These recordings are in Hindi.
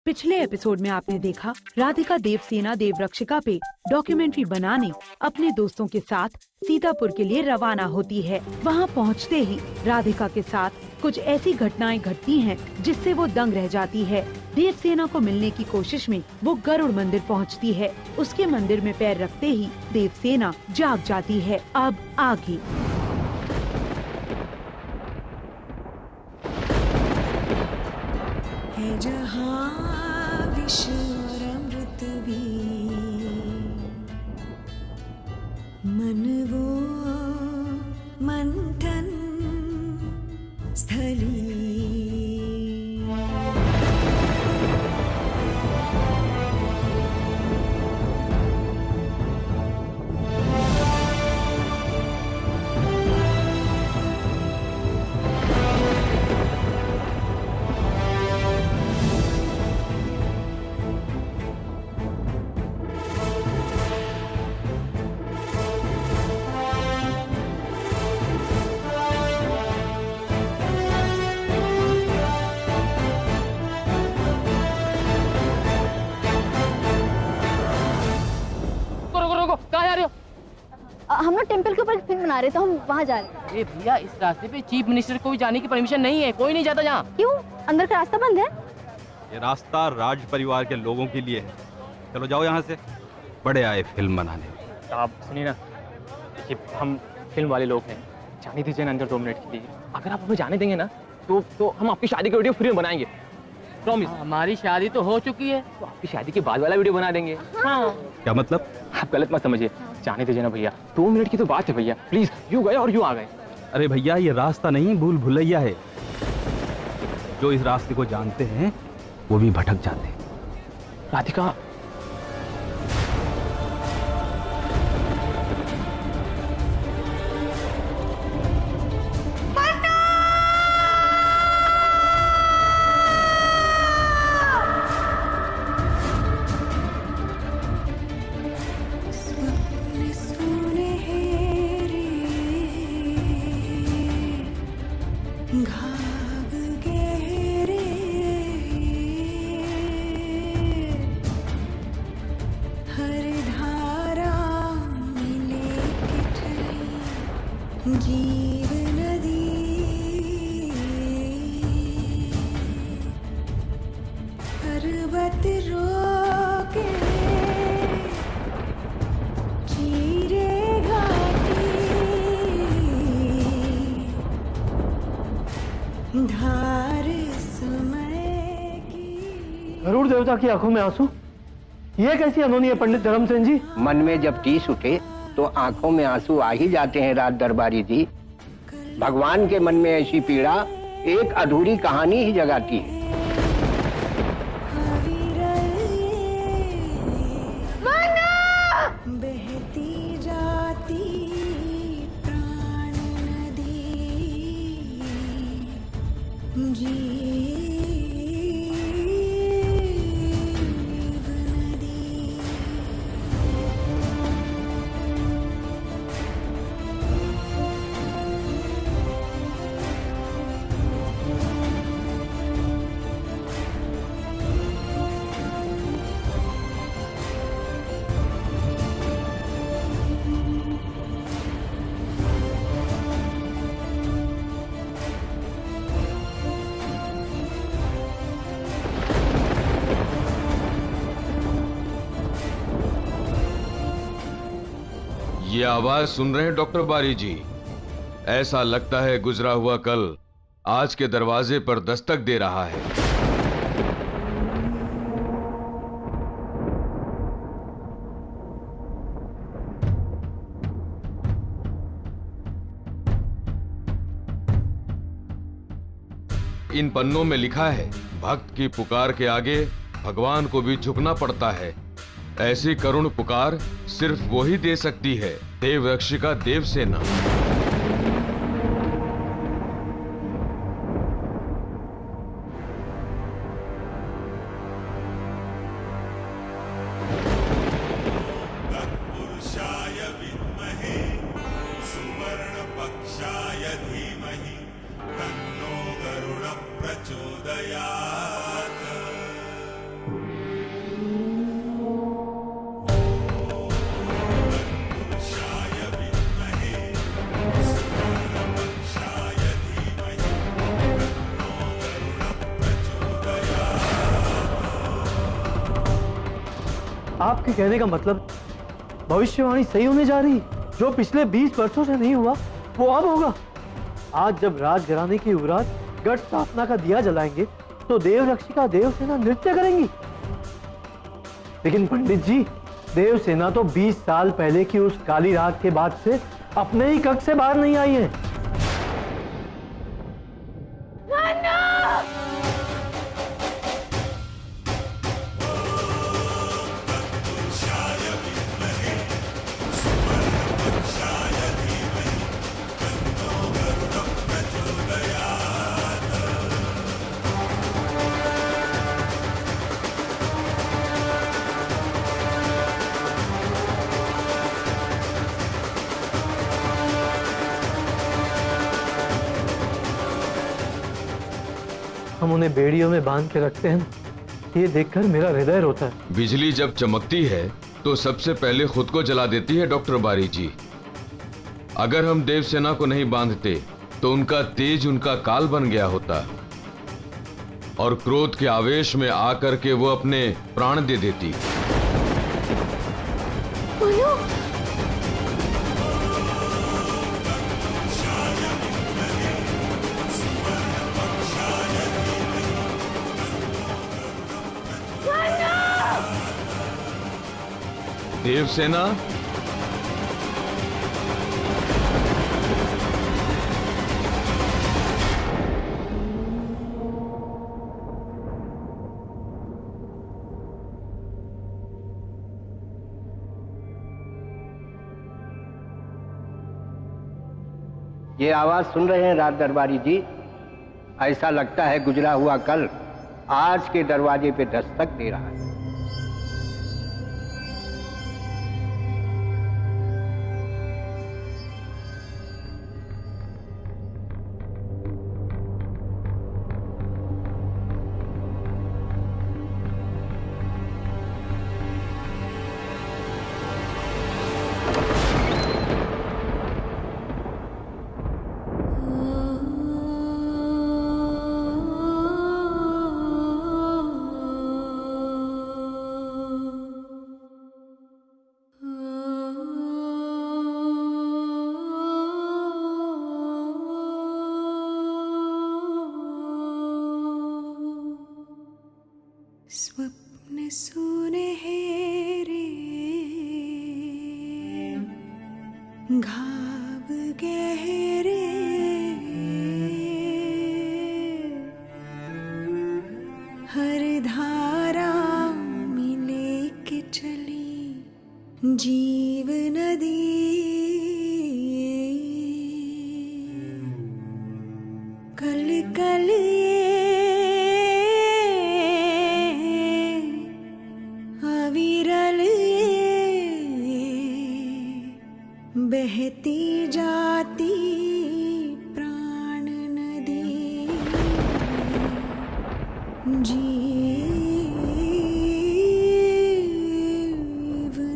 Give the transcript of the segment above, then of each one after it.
पिछले एपिसोड में आपने देखा राधिका देवसेना देवरक्षिका पे डॉक्यूमेंट्री बनाने अपने दोस्तों के साथ सीतापुर के लिए रवाना होती है। वहां पहुंचते ही राधिका के साथ कुछ ऐसी घटनाएं घटती हैं जिससे वो दंग रह जाती है। देवसेना को मिलने की कोशिश में वो गरुड़ मंदिर पहुंचती है। उसके मंदिर में पैर रखते ही देवसेना जाग जाती है। अब आगे है जहाँ विश्व अमृत भी मन वो मंथन स्थली। हम लोग टेंपल के ऊपर फिल्म बना रहे तो हम वहाँ जा रहे हैं। अरे भैया इस रास्ते पे चीफ मिनिस्टर को भी जाने की परमिशन नहीं है, कोई नहीं जाता जहाँ। क्यों? अंदर का रास्ता बंद है। ये रास्ता राज परिवार के लोगों के लिए है। चलो जाओ यहाँ से, बड़े आए फिल्म बनाने। आप सुनिए ना, देखिए हम फिल्म वाले लोग हैं, जाने दीजिए ना अंदर 2 मिनट के लिए। अगर आप हमें जाने देंगे ना तो हम आपकी शादी का वीडियो फ्री में बनाएंगे, प्रॉमिस। हमारी शादी तो हो चुकी है, तो आपकी शादी के बाद वाला वीडियो बना देंगे। हाँ। क्या मतलब? आप गलत मत समझिए, जाने दीजिए ना भैया, 2 मिनट की तो बात है भैया, प्लीज। यूं गए और यूं आ गए। अरे भैया ये रास्ता नहीं, भूल भुलैया है। जो इस रास्ते को जानते हैं वो भी भटक जाते हैं। राधिका, घाव गहरे हर धारा मिले किठली जीव नदी पर्वत रोके चीरे धार समय की। गरुड़ देवता की आंखों में आंसू, ये कैसी अनहोनी है पंडित धर्मसेन जी? मन में जब टीस उठे तो आंखों में आंसू आ ही जाते हैं राज दरबारी जी। भगवान के मन में ऐसी पीड़ा एक अधूरी कहानी ही जगाती है। बहती जाती प्राण नदी जीव नदी। ये आवाज सुन रहे हैं डॉक्टर बारी जी? ऐसा लगता है गुजरा हुआ कल आज के दरवाजे पर दस्तक दे रहा है। इन पन्नों में लिखा है, भक्त की पुकार के आगे भगवान को भी झुकना पड़ता है। ऐसी करुण पुकार सिर्फ वो ही दे सकती है, देवरक्षिका देवसेना। तत्पुरुषाय विद्महे सुवर्णपक्षाय धीमहि तन्नो गरुड़ प्रचोदयात्। आपके कहने का मतलब भविष्यवाणी सही होने जा रही, जो पिछले 20 वर्षों से नहीं हुआ वो अब होगा। आज जब राजघराने की युवराज गढ़ स्थापना का दिया जलाएंगे तो देवरक्षिका देवसेना नृत्य करेंगी। लेकिन पंडित जी, देवसेना तो 20 साल पहले की उस काली रात के बाद से अपने ही कक्ष से बाहर नहीं आई है। हम उन्हें बेड़ियों में बांध के रखते हैं, ये देखकर मेरा हृदय रोता है। बिजली जब चमकती है तो सबसे पहले खुद को जला देती है डॉक्टर बारी जी। अगर हम देवसेना को नहीं बांधते तो उनका तेज उनका काल बन गया होता और क्रोध के आवेश में आकर के वो अपने प्राण दे देती। देवसेना, ये आवाज सुन रहे हैं राज दरबारी जी? ऐसा लगता है गुजरा हुआ कल आज के दरवाजे पे दस्तक दे रहा है। स्वप्न सुनहरे घाव गहरे हर धारा मिले के चली जीव नदी कल कल बहती जाती प्राण नदी जीव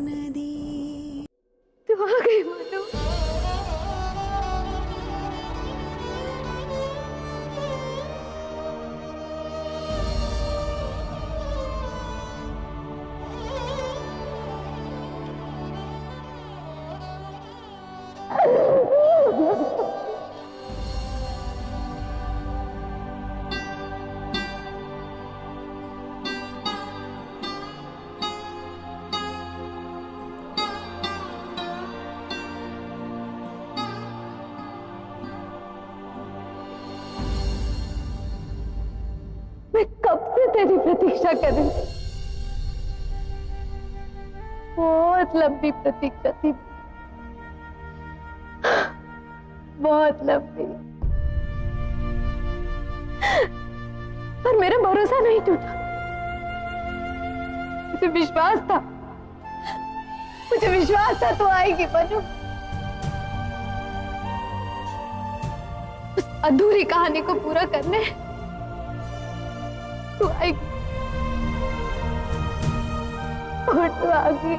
नदी। तू आ गई मनु। मैं कब से तेरी प्रतीक्षा कर रही थी। बहुत लंबी प्रतीक्षा थी, बहुत लंबी, पर मेरा भरोसा नहीं टूटा। मुझे विश्वास था तू आएगी मनु। उस अधूरी कहानी को पूरा करने तू आएगी और तू आ गई।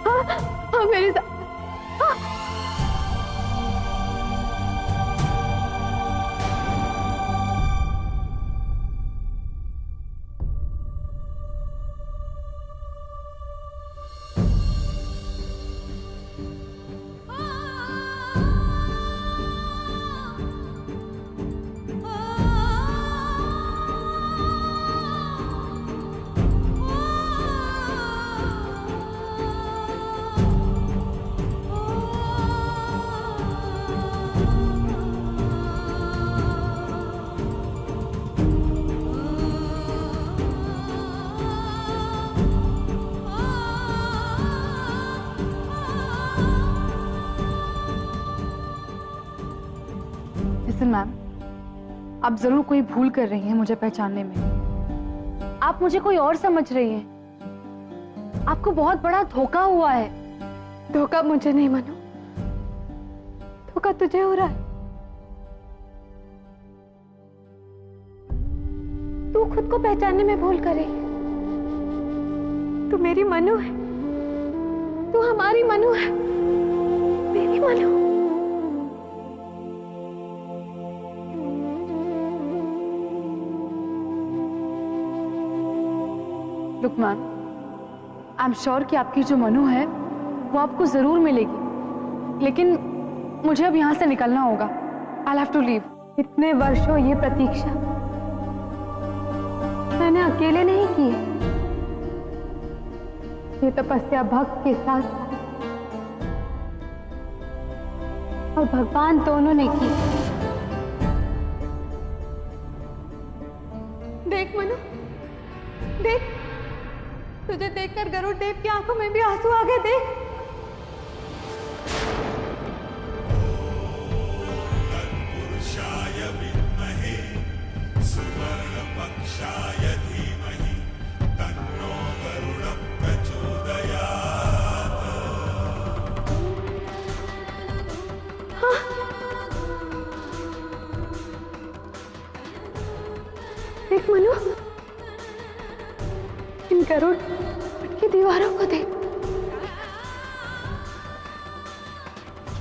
हाँ मेरे साथ। हाँ। लिसन मैम, आप जरूर कोई भूल कर रही हैं मुझे पहचानने में। आप मुझे कोई और समझ रही हैं। आपको बहुत बड़ा धोखा हुआ है। धोखा मुझे नहीं मनु, धोखा तुझे हो रहा है। तू खुद को पहचानने में भूल कर रही है। तू मेरी मनु है, तू हमारी मनु है, मेरी Manu. Look ma'am, I am sure कि आपकी जो मनु है वो आपको जरूर मिलेगी, लेकिन मुझे अब यहाँ से निकलना होगा। I have to leave. इतने वर्षों ये प्रतीक्षा मैंने अकेले नहीं की, ये तपस्या भक्त के साथ और भगवान दोनों ने की। देख मनु, देख, तुझे देखकर गरुड़ देव की आंखों में भी आंसू आ गए। देख, तत्पुरुषाय विद्महे सुवर्णपक्षाय धीमहि तन्नो गरुडः प्रचोदयात्। देख मनु, इन गरुड़ की दीवारों को देख,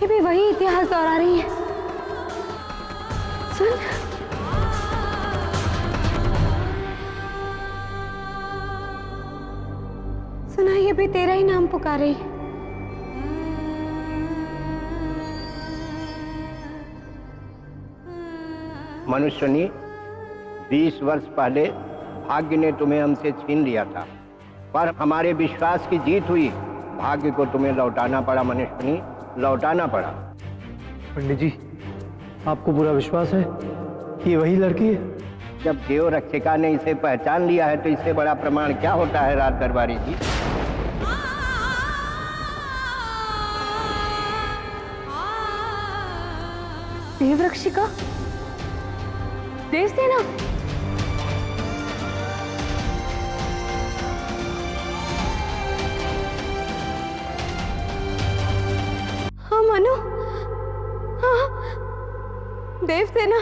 ये भी वही इतिहास दोहरा रही है। सुन, सुना, ये भी तेरा ही नाम पुकार रही है। मनुष्यनी, 20 वर्ष पहले भाग्य ने तुम्हें हमसे छीन लिया था, पर हमारे विश्वास की जीत हुई। भाग्य को तुम्हें लौटाना पड़ा मनुष्यनी, लौटाना पड़ा। पंडित जी, आपको पूरा विश्वास है कि ये वही लड़की है? जब देव रक्षिका ने इसे पहचान लिया है तो इससे बड़ा प्रमाण क्या होता है राज दरबारी जी। देव रक्षिका, देवसेना। हाँ मनु, हाँ, देवसेना।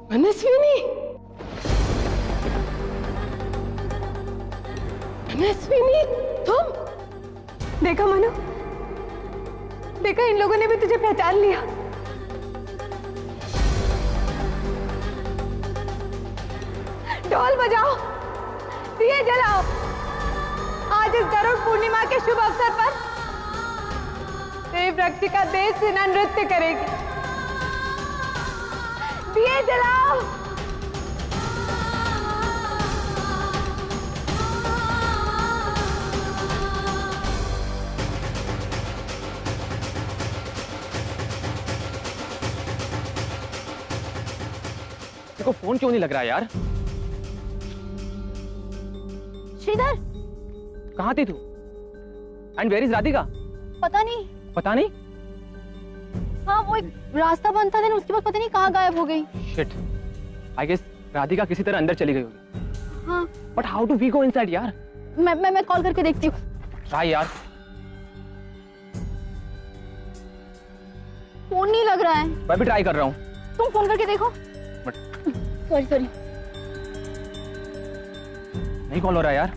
मनस्विनी, मनस्विनी, तुम? देखा मनु, देखा, इन लोगों ने भी तुझे पहचान लिया। ढोल बजाओ, दिए जलाओ। आज इस गरुड़ पूर्णिमा के शुभ अवसर पर देव रक्षिका देवसेना नृत्य करेगी। दिए जलाओ। देखो फोन क्यों नहीं लग रहा है यार? श्रीधर, कहाँ थी तू? And where is Radhika? पता नहीं। पता नहीं? हाँ, वो एक रास्ता बंद था, उसके बाद पता नहीं कहाँ गायब हो गई। शिट, आई गेस राधिका किसी तरह अंदर चली गई होगी। हाँ, but how do we go inside यार? मैं कॉल करके देखती हूँ। ट्राई यार। फोन नहीं लग रहा है। मैं भी ट्राई कर रहा हूँ। तुम फोन करके देखो। सॉरी। नहीं कॉल हो रहा यार।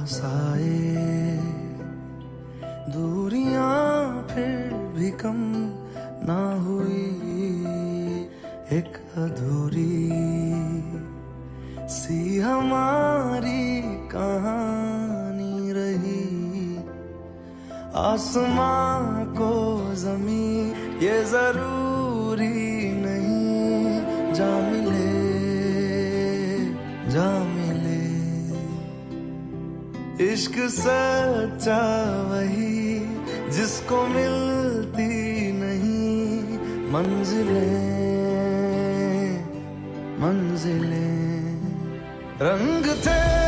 पास आए, दूरियां फिर भी कम ना हुई, एक अधूरी सी हमारी कहानी रही। आसमां को ज़मीं ये जरूरी नहीं, जा मिले जा मिले। इश्क सच्चा वही जिसको मिलती नहीं मंजिलें मंजिलें। रंग थे